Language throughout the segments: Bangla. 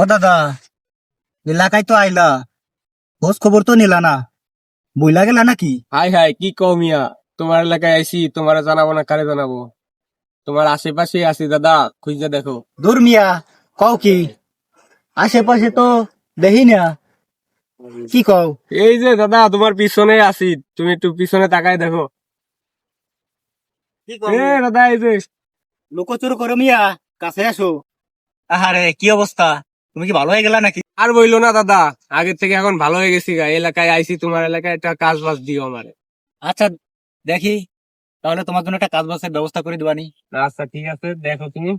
ও দাদা, এলাকায় তো আইলা, খোঁজ খবর তো নিলা না, বইলা গেলা নাকি? হাই হাই, কি কও মিয়া? তোমার এলাকায় আইছি, তোমার জানাবো না কারে জানাবো? তোমার আশেপাশে আছি দাদা, খুঁজে দেখো। দূর মিয়া, কও কি? আশেপাশে তো দেখি না, কি কও? এই যে দাদা, তোমার পিছনে আছি, তুমি একটু পিছনে তাকায় দেখো। কি এ দাদা, এই যে লোকচুর করো মিয়া, কাছে আসো। আহারে কি অবস্থা, তুমি কি ভালো হয়ে গেলা নাকি? আর বইলো না দাদা, আগের থেকে এখন ভালো হয়ে গেছি গা। এলাকায় আইছি, তোমার এলাকায় একটা কাজ বাজ দিও আমারে। আচ্ছা দেখি, তাহলে তোমার জন্য একটা কাজ বাজের ব্যবস্থা করে দিবানি। আচ্ছা ঠিক আছে, দেখো তুমি।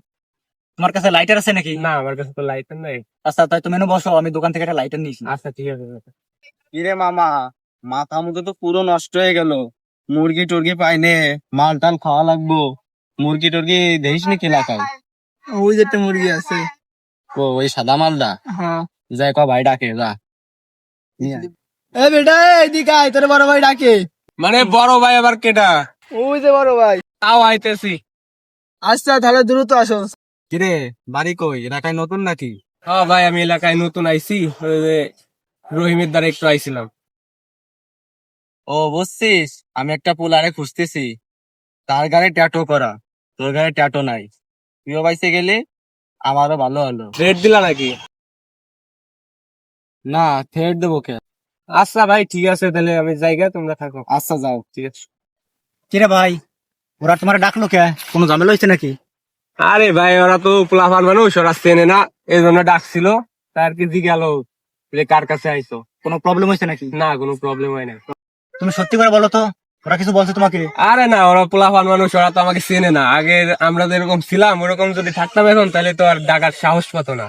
তোমার কাছে লাইটার আছে নাকি? না, আমার কাছে তো লাইট নাই। আচ্ছা তাই তুমি এনে বসো, আমি দোকান থেকে একটা লাইটার নিয়েছি। আচ্ছা ঠিক আছে দাদা। কিরে মামা, মাথা মুখে তো পুরো নষ্ট হয়ে গেল। মুরগি টুরগি পাইনে, মাল টাল খাওয়া লাগবো। মুরগি টুরগি দেখিস নাকি এলাকায়? ওই যে একটা মুরগি আছে। ওই সাদা মালদা হ্যাঁ। যাই ক ভাই ডাকে যা নিয়ে আয়। এ বেটা, এদিকে আয়, তোর বড় ভাই ডাকে। মানে বড় ভাই আবার কেটা? ওই যে বড় ভাই। তাও আইতেছি। আচ্ছা তাহলে দ্রুত আসো। কিরে বাড়ি কই, এলাকায় নতুন নাকি? হ্যাঁ ভাই, আমি এলাকায় নতুন আইছি, ওই যে রহিমের দ্বারা একটু আইছিলাম। ও বুঝছিস, আমি একটা পোলারে খুঁজতেছি, তার গায়ে ট্যাটু করা, তোর গায়ে ট্যাটু নাই। তুইও বাইসে গেলি, আমারও ভালো হলো। রেট দিলা নাকি? না, ফেরত দেবো কে? আচ্ছা ভাই ঠিক আছে, তাহলে আমি জায়গা, তোমরা থাকো। আচ্ছা যাও। ঠিক আছে। কিরে ভাই, ওরা তোমার ডাকলো কে? কোনো ঝামেলা হয়েছে নাকি? আরে ভাই, ওরা তো পোলাপান মানুষ, ওরা চেনে না, এই জন্য ডাকছিল। তার কি জিজ্ঞালো যে কার কাছে আইছো। কোনো প্রবলেম হয়েছে নাকি? না, কোনো প্রবলেম হয় না। তুমি সত্যি করে বলো তো, ওরা কিছু বলছে তোমাকে? আরে না, ওরা পোলাপান মানুষ, ওরা তো আমাকে চেনে না। আগে আমরা যেরকম ছিলাম ওরকম যদি থাকতাম এখন, তাহলে তো আর ডাকার সাহস পাতো না।